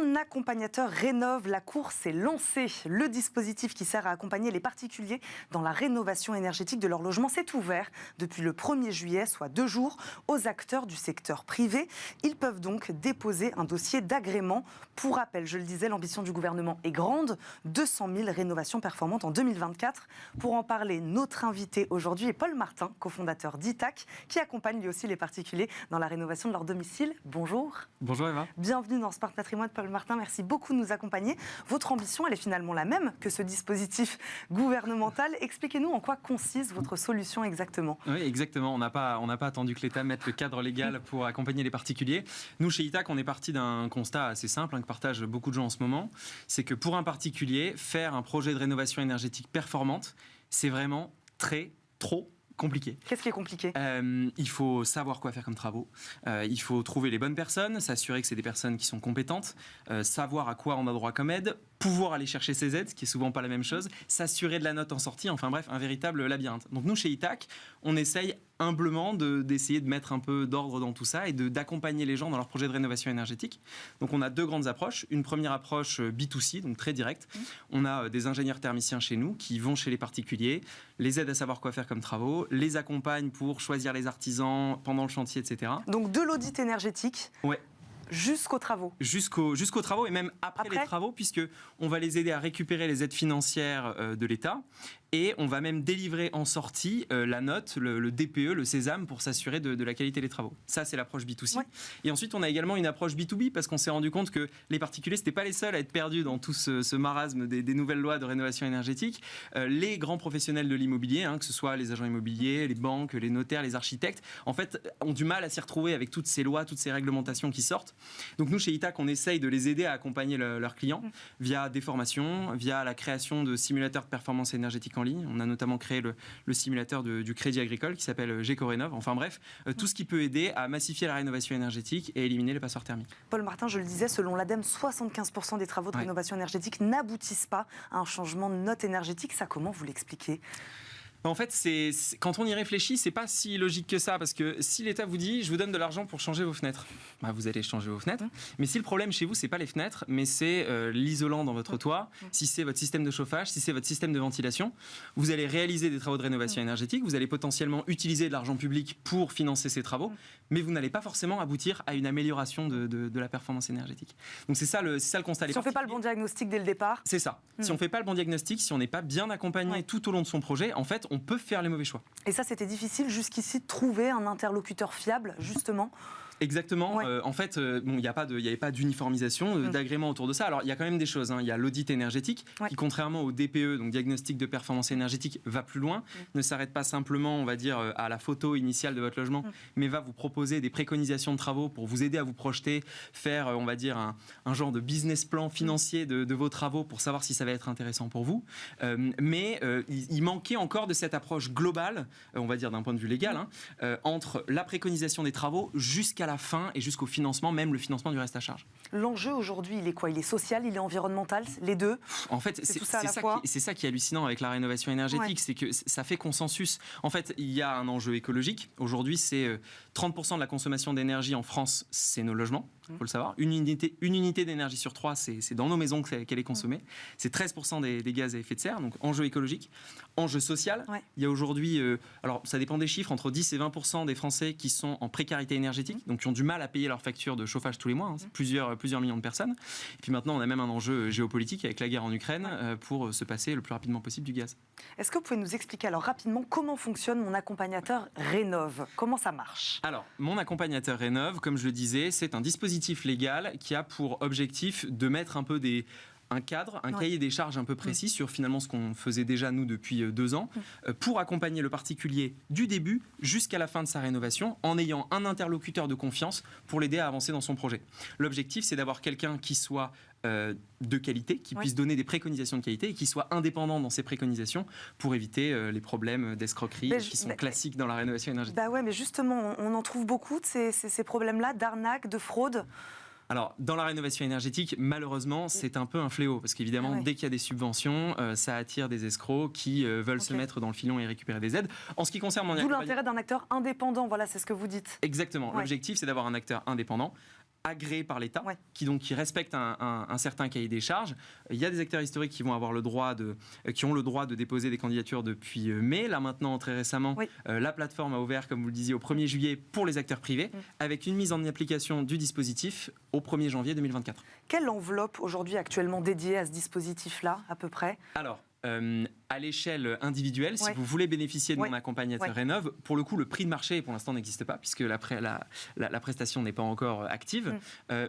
Mon accompagnateur rénove, la course est lancée. Le dispositif qui sert à accompagner les particuliers dans la rénovation énergétique de leur logement s'est ouvert depuis le 1er juillet, soit 2 jours, aux acteurs du secteur privé. Ils peuvent donc déposer un dossier d'agrément. Pour rappel, je le disais, l'ambition du gouvernement est grande, 200 000 rénovations performantes en 2024. Pour en parler, notre invité aujourd'hui est Paul Martin, cofondateur d'Itac, qui accompagne lui aussi les particuliers dans la rénovation de leur domicile. Bonjour. Bonjour Eva. Bienvenue dans Smart Patrimoine, Paul Martin. Merci beaucoup de nous accompagner. Votre ambition, elle est finalement la même que ce dispositif gouvernemental. Expliquez-nous en quoi consiste votre solution exactement. Oui, exactement. On n'a pas attendu que l'État mette le cadre légal pour accompagner les particuliers. Nous, chez Itac, on est parti d'un constat assez simple, que partagent beaucoup de gens en ce moment. C'est que pour un particulier, faire un projet de rénovation énergétique performante, c'est vraiment trop compliqué. Qu'est-ce qui est compliqué ? Il faut savoir quoi faire comme travaux. Il faut trouver les bonnes personnes, s'assurer que c'est des personnes qui sont compétentes, savoir à quoi on a droit comme aide, pouvoir aller chercher ces aides, ce qui est souvent pas la même chose, s'assurer de la note en sortie, enfin bref, un véritable labyrinthe. Donc nous, chez Itac, on essaye humblement d'essayer de mettre un peu d'ordre dans tout ça et d'accompagner les gens dans leur projet de rénovation énergétique. Donc on a 2 grandes approches. Une première approche B2C, donc très directe. On a des ingénieurs thermiciens chez nous qui vont chez les particuliers, les aident à savoir quoi faire comme travaux, les accompagnent pour choisir les artisans pendant le chantier, etc. Donc de l'audit énergétique. Ouais. Jusqu'aux travaux. Jusqu'aux travaux et même après les travaux, puisque on va les aider à récupérer les aides financières de l'État et on va même délivrer en sortie la note, le DPE, le Sésame pour s'assurer de la qualité des travaux. Ça, c'est l'approche B2C. Ouais. Et ensuite, on a également une approche B2B parce qu'on s'est rendu compte que les particuliers, c'était pas les seuls à être perdus dans tout ce marasme des nouvelles lois de rénovation énergétique. Les grands professionnels de l'immobilier, que ce soit les agents immobiliers, les banques, les notaires, les architectes, en fait, ont du mal à s'y retrouver avec toutes ces lois, toutes ces réglementations qui sortent. Donc nous, chez Itac, on essaye de les aider à accompagner leurs clients via des formations, via la création de simulateurs de performance énergétique en ligne. On a notamment créé le simulateur du Crédit Agricole qui s'appelle GECORénov. Enfin bref, tout ce qui peut aider à massifier la rénovation énergétique et éliminer les passoires thermiques. Paul Martin, je le disais, selon l'ADEME, 75% des travaux de rénovation énergétique n'aboutissent pas à un changement de note énergétique. Ça, comment vous l'expliquez ? En fait, quand on y réfléchit, c'est pas si logique que ça, parce que si l'État vous dit « je vous donne de l'argent pour changer vos fenêtres », vous allez changer vos fenêtres. Mais si le problème chez vous, c'est pas les fenêtres, mais c'est l'isolant dans votre toit, si c'est votre système de chauffage, si c'est votre système de ventilation, vous allez réaliser des travaux de rénovation énergétique, vous allez potentiellement utiliser de l'argent public pour financer ces travaux, mais vous n'allez pas forcément aboutir à une amélioration de la performance énergétique. Donc c'est ça le constat. Si on ne fait pas le bon diagnostic dès le départ. C'est ça. Si on ne fait pas le bon diagnostic, si on n'est pas bien accompagné tout au long de son projet, en fait, on peut faire les mauvais choix. Et ça, c'était difficile jusqu'ici de trouver un interlocuteur fiable, justement. Exactement. Ouais. En fait, il n'y avait pas d'uniformisation, d'agrément autour de ça. Alors, il y a quand même des choses. Il y a l'audit énergétique qui, contrairement au DPE, donc diagnostic de performance énergétique, va plus loin, ne s'arrête pas simplement, on va dire, à la photo initiale de votre logement, mais va vous proposer des préconisations de travaux pour vous aider à vous projeter, faire, on va dire, un genre de business plan financier de vos travaux pour savoir si ça va être intéressant pour vous. Mais il manquait encore de cette approche globale, on va dire d'un point de vue légal, entre la préconisation des travaux jusqu'à la fin et jusqu'au financement, même le financement du reste à charge. L'enjeu aujourd'hui, il est quoi ? Il est social, il est environnemental, les deux ? En fait, c'est ça qui est hallucinant avec la rénovation énergétique, c'est que ça fait consensus. En fait, il y a un enjeu écologique. Aujourd'hui, c'est 30% de la consommation d'énergie en France, c'est nos logements, il faut le savoir. Une unité d'énergie sur 3, c'est dans nos maisons qu'elle est consommée. C'est 13% des gaz à effet de serre, donc enjeu écologique. Enjeu social, il y a aujourd'hui, alors ça dépend des chiffres, entre 10 et 20% des Français qui sont en précarité énergétique, donc qui ont du mal à payer leur facture de chauffage tous les mois, c'est plusieurs millions de personnes. Et puis maintenant, on a même un enjeu géopolitique avec la guerre en Ukraine pour se passer le plus rapidement possible du gaz. Est-ce que vous pouvez nous expliquer alors rapidement comment fonctionne mon accompagnateur Rénov ? Comment ça marche ? Alors, mon accompagnateur Rénov, comme je le disais, c'est un dispositif légal qui a pour objectif de mettre un peu un cadre, un cahier des charges un peu précis sur finalement ce qu'on faisait déjà nous depuis 2 ans pour accompagner le particulier du début jusqu'à la fin de sa rénovation en ayant un interlocuteur de confiance pour l'aider à avancer dans son projet. L'objectif, c'est d'avoir quelqu'un qui soit de qualité, qui puisse donner des préconisations de qualité et qui soit indépendant dans ses préconisations pour éviter les problèmes d'escroquerie qui sont classiques dans la rénovation énergétique. Mais justement, on en trouve beaucoup de ces problèmes-là, d'arnaques, de fraude. Alors, dans la rénovation énergétique, malheureusement, c'est un peu un fléau. Parce qu'évidemment, dès qu'il y a des subventions, ça attire des escrocs qui veulent se mettre dans le filon et récupérer des aides. En ce qui concerne mon D'où l'intérêt d'un acteur indépendant, voilà, c'est ce que vous dites. Exactement. L'objectif, c'est d'avoir un acteur indépendant, agréés par l'État, qui respectent un certain cahier des charges. Il y a des acteurs historiques qui ont le droit de déposer des candidatures depuis mai. Là maintenant, très récemment, la plateforme a ouvert, comme vous le disiez, au 1er juillet pour les acteurs privés, avec une mise en application du dispositif au 1er janvier 2024. Quelle enveloppe aujourd'hui actuellement dédiée à ce dispositif-là, à peu près ? Alors, à l'échelle individuelle, si vous voulez bénéficier de mon accompagnateur Rénov', pour le coup, le prix de marché, pour l'instant, n'existe pas, puisque la prestation n'est pas encore active.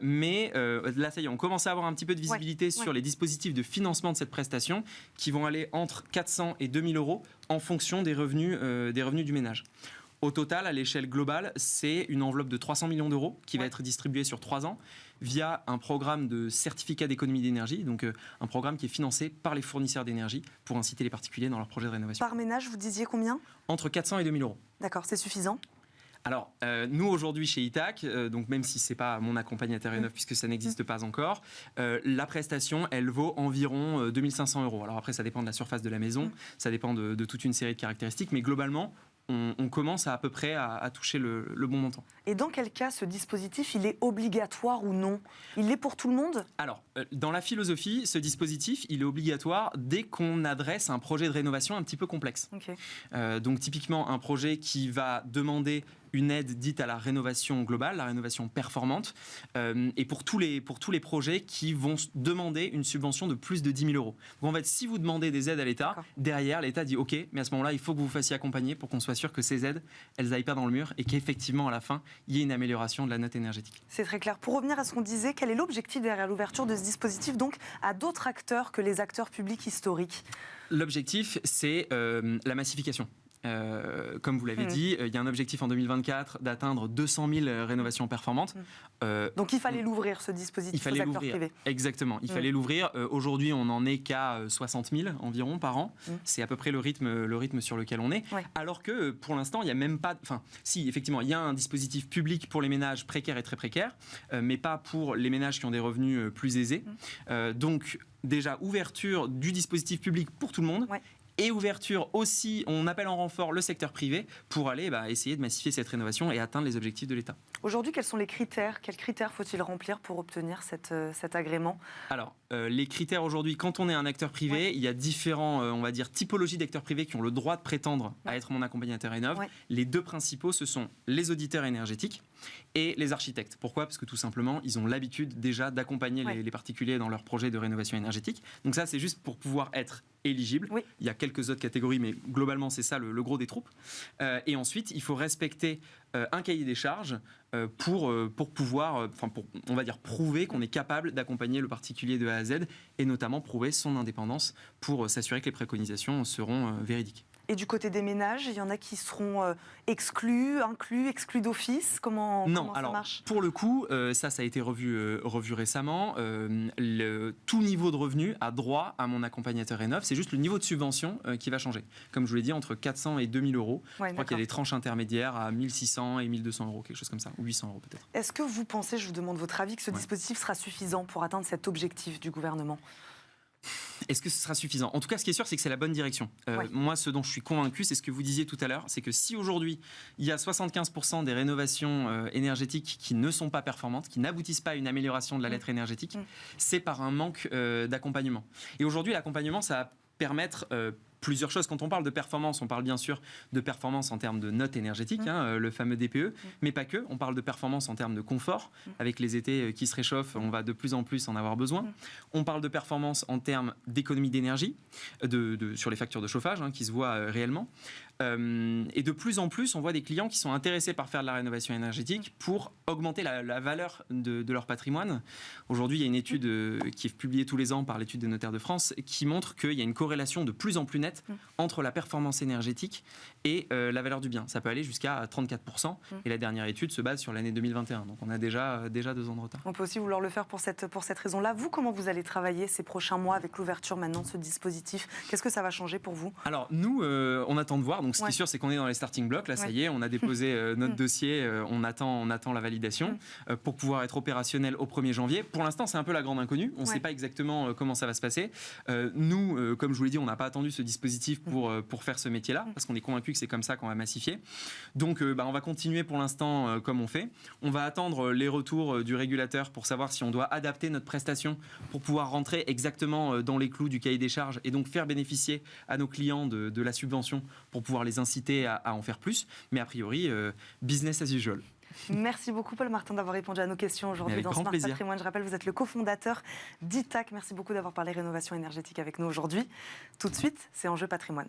Mais là, ça y est, on commence à avoir un petit peu de visibilité sur les dispositifs de financement de cette prestation, qui vont aller entre 400 et 2000 euros en fonction des revenus du ménage. Au total, à l'échelle globale, c'est une enveloppe de 300 millions d'euros qui va être distribuée sur 3 ans via un programme de certificat d'économie d'énergie, donc un programme qui est financé par les fournisseurs d'énergie pour inciter les particuliers dans leurs projets de rénovation. Par ménage, vous disiez combien ? Entre 400 et 2000 euros. D'accord, c'est suffisant ? Alors, nous aujourd'hui chez Itac, donc même si ce n'est pas mon accompagnateur Rénov' puisque ça n'existe pas encore, la prestation, elle vaut environ 2500 euros. Alors après, ça dépend de la surface de la maison, ça dépend de toute une série de caractéristiques, mais globalement, on commence à peu près à toucher le bon montant. Et dans quel cas ce dispositif, il est obligatoire ou non ? Il l'est pour tout le monde ? Alors, dans la philosophie, ce dispositif, il est obligatoire dès qu'on adresse un projet de rénovation un petit peu complexe. Donc typiquement, un projet qui va demander une aide dite à la rénovation globale, la rénovation performante, et pour tous les projets qui vont demander une subvention de plus de 10 000 euros. Donc en fait, si vous demandez des aides à l'État, derrière, l'État dit OK, mais à ce moment-là, il faut que vous vous fassiez accompagner pour qu'on soit sûr que ces aides, elles n'aillent pas dans le mur et qu'effectivement, à la fin, il y ait une amélioration de la note énergétique. C'est très clair. Pour revenir à ce qu'on disait, quel est l'objectif derrière l'ouverture de ce dispositif, donc à d'autres acteurs que les acteurs publics historiques ? L'objectif, c'est la massification. Comme vous l'avez dit, il y a un objectif en 2024 d'atteindre 200 000 rénovations performantes. Donc il fallait l'ouvrir, ce dispositif, aux acteurs privés. Exactement, il fallait l'ouvrir. Aujourd'hui, on n'en est qu'à 60 000 environ par an. C'est à peu près le rythme sur lequel on est. Alors que pour l'instant, il n'y a même pas... Enfin, si, effectivement, il y a un dispositif public pour les ménages précaires et très précaires, mais pas pour les ménages qui ont des revenus plus aisés. Donc, déjà, ouverture du dispositif public pour tout le monde. Et ouverture aussi, on appelle en renfort le secteur privé pour aller essayer de massifier cette rénovation et atteindre les objectifs de l'État. Aujourd'hui, quels sont les critères ? Quels critères faut-il remplir pour obtenir cet agrément ? Alors, les critères aujourd'hui, quand on est un acteur privé, il y a différents, on va dire, typologies d'acteurs privés qui ont le droit de prétendre à être mon accompagnateur Rénov'. Les deux principaux, ce sont les auditeurs énergétiques et les architectes. Pourquoi ? Parce que tout simplement, ils ont l'habitude déjà d'accompagner les particuliers dans leurs projets de rénovation énergétique. Donc ça, c'est juste pour pouvoir être éligible. Il y a quelques autres catégories, mais globalement, c'est ça le gros des troupes. Et ensuite, il faut respecter un cahier des charges pour pouvoir, on va dire, prouver qu'on est capable d'accompagner le particulier de A à Z et notamment prouver son indépendance pour s'assurer que les préconisations seront véridiques. Et du côté des ménages, il y en a qui seront exclus d'office. Comment ça marche ? Pour le coup, ça a été revu récemment. Tout niveau de revenu a droit à mon accompagnateur Rénov'. C'est juste le niveau de subvention qui va changer. Comme je vous l'ai dit, entre 400 et 2000 euros. Je crois qu'il y a des tranches intermédiaires à 1600 et 1200 euros, quelque chose comme ça, ou 800 euros peut-être. Est-ce que vous pensez, je vous demande votre avis, que ce dispositif sera suffisant pour atteindre cet objectif du gouvernement ? Est-ce que ce sera suffisant ? En tout cas, ce qui est sûr, c'est que c'est la bonne direction. Moi, ce dont je suis convaincu, c'est ce que vous disiez tout à l'heure, c'est que si aujourd'hui, il y a 75% des rénovations énergétiques qui ne sont pas performantes, qui n'aboutissent pas à une amélioration de la lettre énergétique, c'est par un manque d'accompagnement. Et aujourd'hui, l'accompagnement, ça va permettre... plusieurs choses. Quand on parle de performance, on parle bien sûr de performance en termes de notes énergétiques, le fameux DPE, mais pas que. On parle de performance en termes de confort. Avec les étés qui se réchauffent, on va de plus en plus en avoir besoin. On parle de performance en termes d'économie d'énergie, sur les factures de chauffage qui se voient réellement. Et de plus en plus, on voit des clients qui sont intéressés par faire de la rénovation énergétique pour augmenter la valeur de leur patrimoine. Aujourd'hui, il y a une étude qui est publiée tous les ans par l'étude des notaires de France qui montre qu'il y a une corrélation de plus en plus nette entre la performance énergétique et la valeur du bien. Ça peut aller jusqu'à 34%. Et la dernière étude se base sur l'année 2021. Donc on a déjà 2 ans de retard. On peut aussi vouloir le faire pour cette raison-là. Vous, comment vous allez travailler ces prochains mois avec l'ouverture maintenant de ce dispositif ? Qu'est-ce que ça va changer pour vous ? Alors nous, on attend de voir. Donc ce qui est sûr, c'est qu'on est dans les starting blocks. Là, ça y est, on a déposé notre dossier. On attend la validation pour pouvoir être opérationnel au 1er janvier. Pour l'instant, c'est un peu la grande inconnue. On ne sait pas exactement comment ça va se passer. Nous, comme je vous l'ai dit, on n'a pas attendu ce dispositif pour faire ce métier-là, parce qu'on est convaincu convaincus que c'est comme ça qu'on va massifier. Donc on va continuer pour l'instant comme on fait. On va attendre les retours du régulateur pour savoir si on doit adapter notre prestation pour pouvoir rentrer exactement dans les clous du cahier des charges et donc faire bénéficier à nos clients de la subvention pour pouvoir les inciter à en faire plus. Mais a priori, business as usual. Merci beaucoup Paul Martin d'avoir répondu à nos questions aujourd'hui dans Smart Patrimoine. Je rappelle, vous êtes le cofondateur d'Itac. Merci beaucoup d'avoir parlé rénovation énergétique avec nous aujourd'hui. Tout de suite, c'est Enjeu Patrimoine.